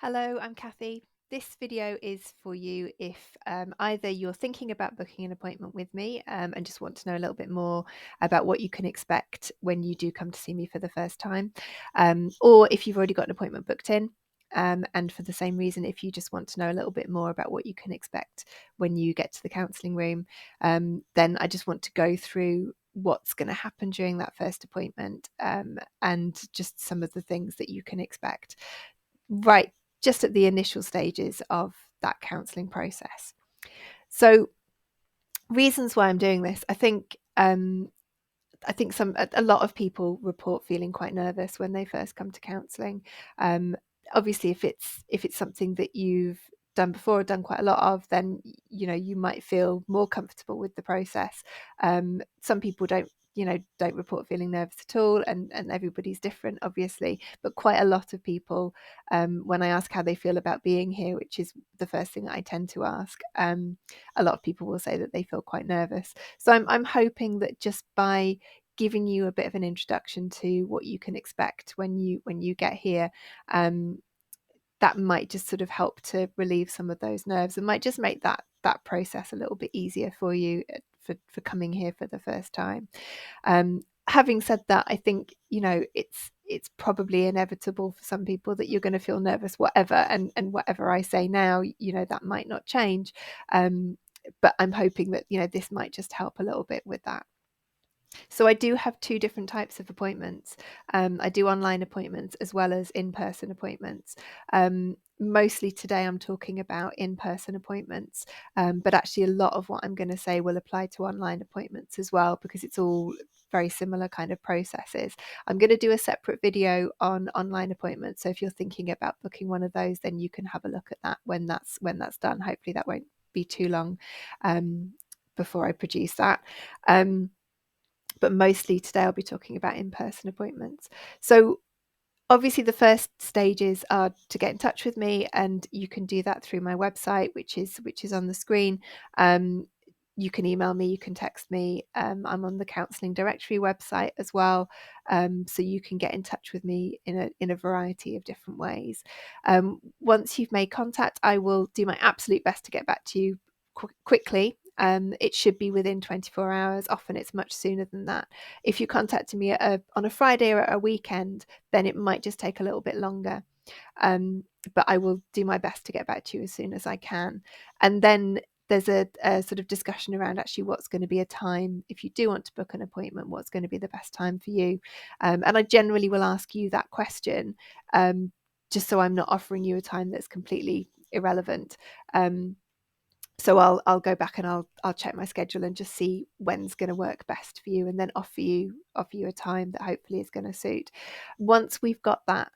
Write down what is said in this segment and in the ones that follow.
Hello, I'm Kathy. This video is for you if either you're thinking about booking an appointment with me and just want to know a little bit more about what you can expect when you do come to see me for the first time, or if you've already got an appointment booked in. And for the same reason, if you just want to know a little bit more about what you can expect when you get to the counselling room, then I just want to go through what's going to happen during that first appointment and just some of the things that you can expect. Right, just at the initial stages of that counselling process. So, reasons why I'm doing this, I think a lot of people report feeling quite nervous when they first come to counselling. Um, Obviously, if it's something that you've done before or done quite a lot of, then you might feel more comfortable with the process. Some people don't report feeling nervous at all, and everybody's different, obviously. But quite a lot of people, when I ask how they feel about being here, which is the first thing I tend to ask, a lot of people will say that they feel quite nervous. So I'm hoping that just by giving you a bit of an introduction to what you can expect when you get here, that might just sort of help to relieve some of those nerves and might just make that process a little bit easier for you for coming here for the first time. Having said that, I think it's probably inevitable for some people that you're going to feel nervous whatever, and whatever I say now, that might not change. But I'm hoping that this might just help a little bit with that. So I do have two different types of appointments. I do online appointments as well as in-person appointments. Mostly today I'm talking about in-person appointments, but actually a lot of what I'm going to say will apply to online appointments as well, because it's all very similar kind of processes. I'm going to do a separate video on online appointments, so if you're thinking about booking one of those, then you can have a look at that when that's done. Hopefully that won't be too long before I produce that. But mostly today I'll be talking about in-person appointments. So obviously the first stages are to get in touch with me, and you can do that through my website, which is on the screen. You can email me, you can text me. I'm on the counselling directory website as well, so you can get in touch with me in a variety of different ways. Once you've made contact, I will do my absolute best to get back to you quickly. It should be within 24 hours. Often it's much sooner than that. If you contacted me on a Friday or a weekend, then it might just take a little bit longer. But I will do my best to get back to you as soon as I can. And then there's a sort of discussion around actually what's going to be a time, if you do want to book an appointment, what's going to be the best time for you. And I generally will ask you that question, just so I'm not offering you a time that's completely irrelevant. So I'll go back and I'll check my schedule and just see when's going to work best for you, and then offer you a time that hopefully is going to suit. Once we've got that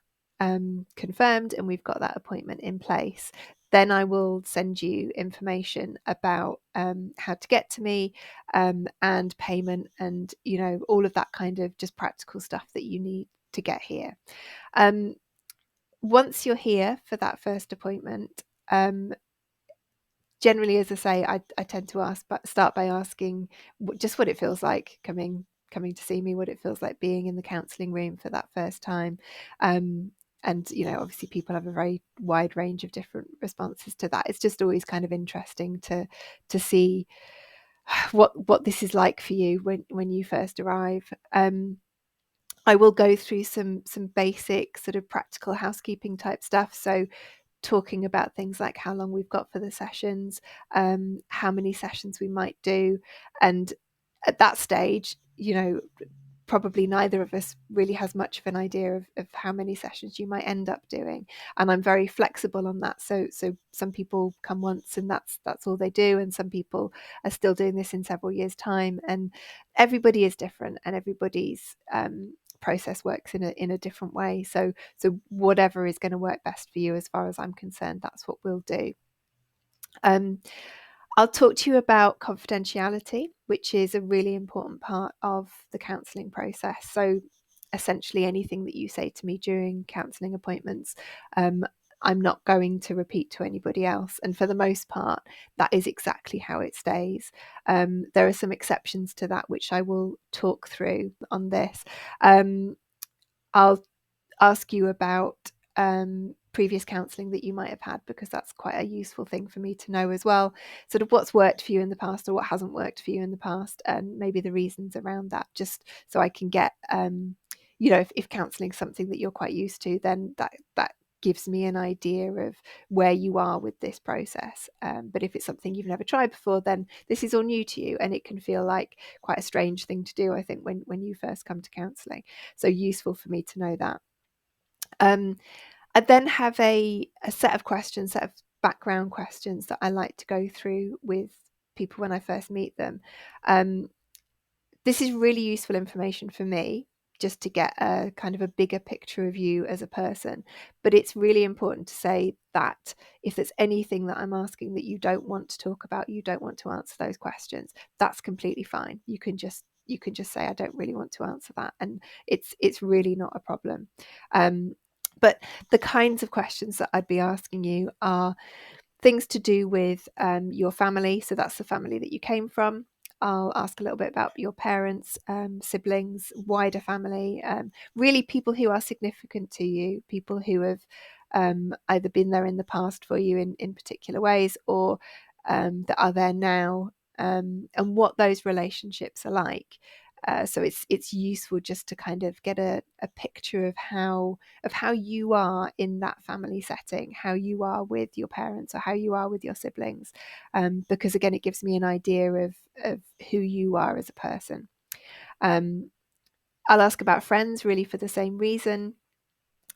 confirmed and we've got that appointment in place, then I will send you information about how to get to me, and payment, and all of that kind of just practical stuff that you need to get here. Once you're here for that first appointment, generally, as I say, I tend to start by asking just what it feels like coming to see me, what it feels like being in the counselling room for that first time. And obviously people have a very wide range of different responses to that. It's just always kind of interesting to see what this is like for you when you first arrive. I will go through some basic sort of practical housekeeping type stuff. So talking about things like how long we've got for the sessions, how many sessions we might do. And at that stage, probably neither of us really has much of an idea of how many sessions you might end up doing. And I'm very flexible on that. So some people come once and that's all they do. And some people are still doing this in several years' time. And everybody is different, and everybody's process works in a different way. So whatever is going to work best for you, as far as I'm concerned, that's what we'll do. I'll talk to you about confidentiality, which is a really important part of the counselling process. So essentially anything that you say to me during counselling appointments, I'm not going to repeat to anybody else. And for the most part, that is exactly how it stays. There are some exceptions to that, which I will talk through on this. I'll ask you about previous counselling that you might have had, because that's quite a useful thing for me to know as well. Sort of what's worked for you in the past or what hasn't worked for you in the past, and maybe the reasons around that, just so I can get, if counselling is something that you're quite used to, then that gives me an idea of where you are with this process. But if it's something you've never tried before, then this is all new to you, and it can feel like quite a strange thing to do, I think, when you first come to counselling. So useful for me to know that. I then have a set of questions, set of background questions that I like to go through with people when I first meet them. This is really useful information for me, just to get a kind of a bigger picture of you as a person. But it's really important to say that if there's anything that I'm asking that you don't want to talk about, you don't want to answer those questions, that's completely fine. You can just say, I don't really want to answer that, and it's really not a problem. But the kinds of questions that I'd be asking you are things to do with your family. So that's the family that you came from. I'll ask a little bit about your parents, siblings, wider family, really people who are significant to you, people who have either been there in the past for you in particular ways, or that are there now, and what those relationships are like. So it's useful just to kind of get a picture of how you are in that family setting, how you are with your parents or how you are with your siblings, because again, it gives me an idea of who you are as a person. I'll ask about friends, really for the same reason.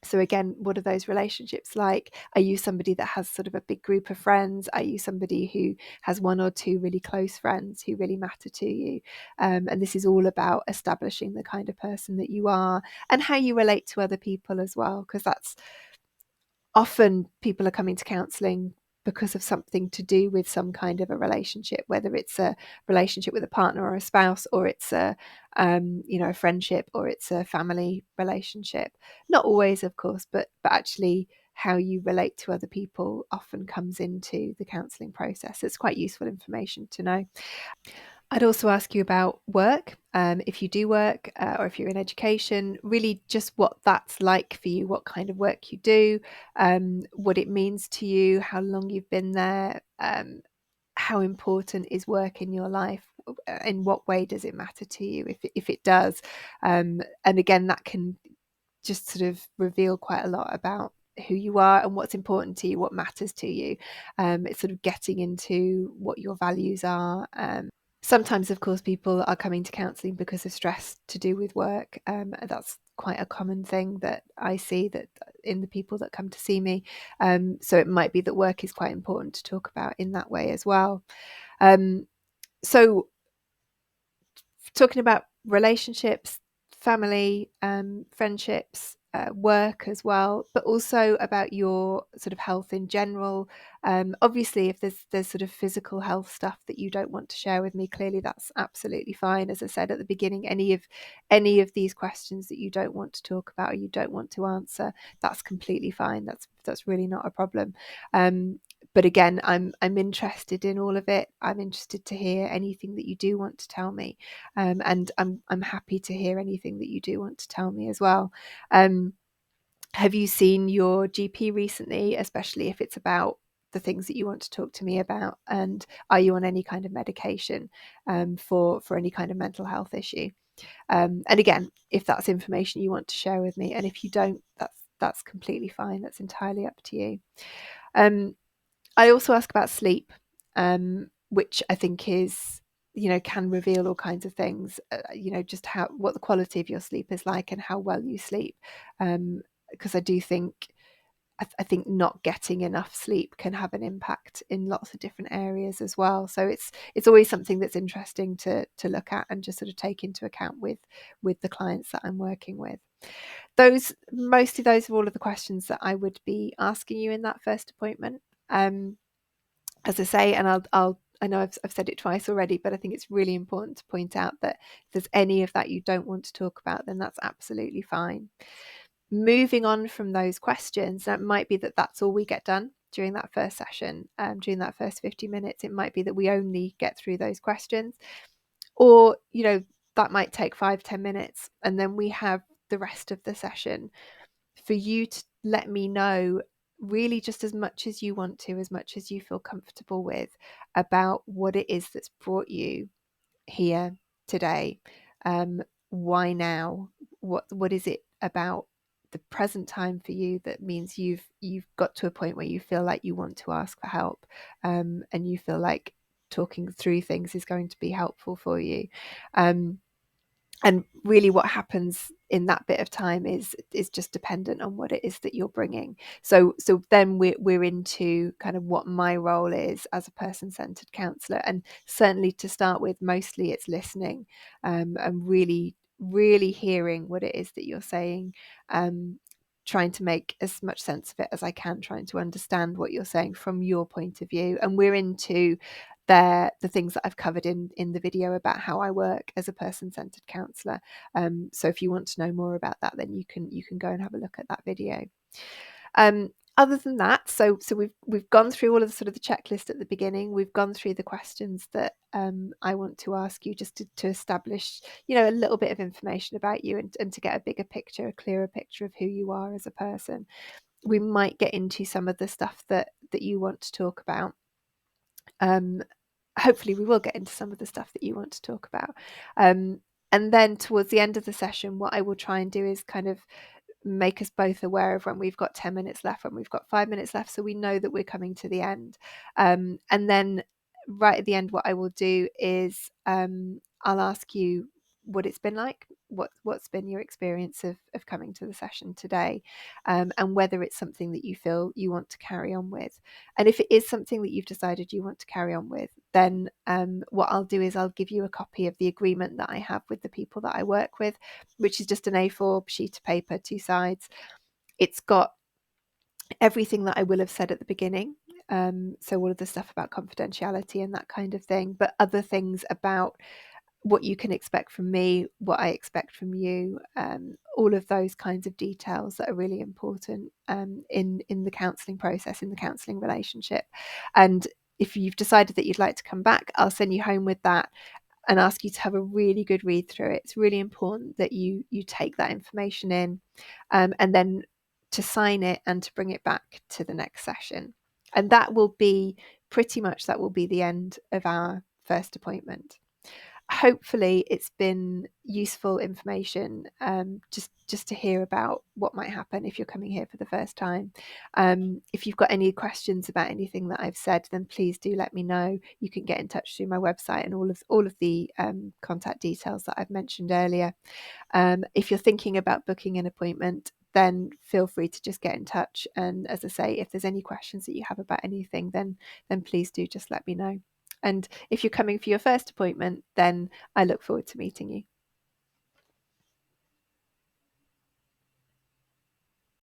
So again, what are those relationships like? Are you somebody that has sort of a big group of friends? Are you somebody who has one or two really close friends who really matter to you? And this is all about establishing the kind of person that you are and how you relate to other people as well, because that's often people are coming to counselling because of something to do with some kind of a relationship, whether it's a relationship with a partner or a spouse, or it's a a friendship, or it's a family relationship. Not always, of course, but actually how you relate to other people often comes into the counselling process. It's quite useful information to know. I'd also ask you about work, if you do work, or if you're in education, really just what that's like for you, what kind of work you do, what it means to you, how long you've been there, how important is work in your life, in what way does it matter to you, if it does. And again, that can just sort of reveal quite a lot about who you are and what's important to you, what matters to you. It's sort of getting into what your values are. Sometimes, of course, people are coming to counselling because of stress to do with work. That's quite a common thing that I see that in the people that come to see me. So it might be that work is quite important to talk about in that way as well. So talking about relationships, family, friendships, work as well, but also about your sort of health in general. Obviously, if there's sort of physical health stuff that you don't want to share with me, clearly that's absolutely fine. As I said at the beginning, any of these questions that you don't want to talk about or you don't want to answer, that's completely fine. That's really not a problem. But again, I'm interested in all of it. I'm interested to hear anything that you do want to tell me, and I'm happy to hear anything that you do want to tell me as well. Have you seen your GP recently, especially if it's about the things that you want to talk to me about? And are you on any kind of medication for any kind of mental health issue? And again, if that's information you want to share with me, and if you don't, that's completely fine. That's entirely up to you. I also ask about sleep, which I think is, can reveal all kinds of things, just what the quality of your sleep is like and how well you sleep. Because I do think, I think not getting enough sleep can have an impact in lots of different areas as well. So it's always something that's interesting to look at and just sort of take into account with the clients that I'm working with. Mostly those are all of the questions that I would be asking you in that first appointment. As I say, and I know I've said it twice already, but I think it's really important to point out that if there's any of that you don't want to talk about, then that's absolutely fine. Moving on from those questions, that might be that that's all we get done during that first session, during that first 50 minutes. It might be that we only get through those questions, or that might take 5-10 minutes, and then we have the rest of the session for you to let me know really just as much as you want to, as much as you feel comfortable with, about what it is that's brought you here today. Why now? What is it about the present time for you that means you've got to a point where you feel like you want to ask for help, and you feel like talking through things is going to be helpful for you. And really what happens in that bit of time is just dependent on what it is that you're bringing. So then we're into kind of what my role is as a person-centered counsellor. And certainly to start with, mostly it's listening, and really hearing what it is that you're saying, trying to make as much sense of it as I can, trying to understand what you're saying from your point of view. And we're into the things that I've covered in the video about how I work as a person-centered counsellor. So if you want to know more about that, then you can go and have a look at that video. Other than that, so we've gone through all of the sort of the checklist at the beginning. We've gone through the questions that I want to ask you, just to establish, a little bit of information about you, and to get a bigger picture, a clearer picture of who you are as a person. We might get into some of the stuff that you want to talk about. Hopefully we will get into some of the stuff that you want to talk about. And then towards the end of the session, what I will try and do is kind of make us both aware of when we've got 10 minutes left, when we've got 5 minutes left, so we know that we're coming to the end. And then right at the end, what I will do is I'll ask you what it's been like, what's been your experience of coming to the session today, and whether it's something that you feel you want to carry on with. And if it is something that you've decided you want to carry on with, then what I'll do is I'll give you a copy of the agreement that I have with the people that I work with, which is just an A4 sheet of paper, 2 sides. It's got everything that I will have said at the beginning. So all of the stuff about confidentiality and that kind of thing, but other things about what you can expect from me, what I expect from you, all of those kinds of details that are really important in the counselling process, in the counselling relationship. And if you've decided that you'd like to come back, I'll send you home with that and ask you to have a really good read through it. It's really important that you take that information in, and then to sign it and to bring it back to the next session. And that will be the end of our first appointment. Hopefully it's been useful information, just to hear about what might happen if you're coming here for the first time. If you've got any questions about anything that I've said, then please do let me know. You can get in touch through my website and all of the contact details that I've mentioned earlier. If you're thinking about booking an appointment, then feel free to just get in touch. And as I say, if there's any questions that you have about anything, then please do just let me know. And if you're coming for your first appointment, then I look forward to meeting you.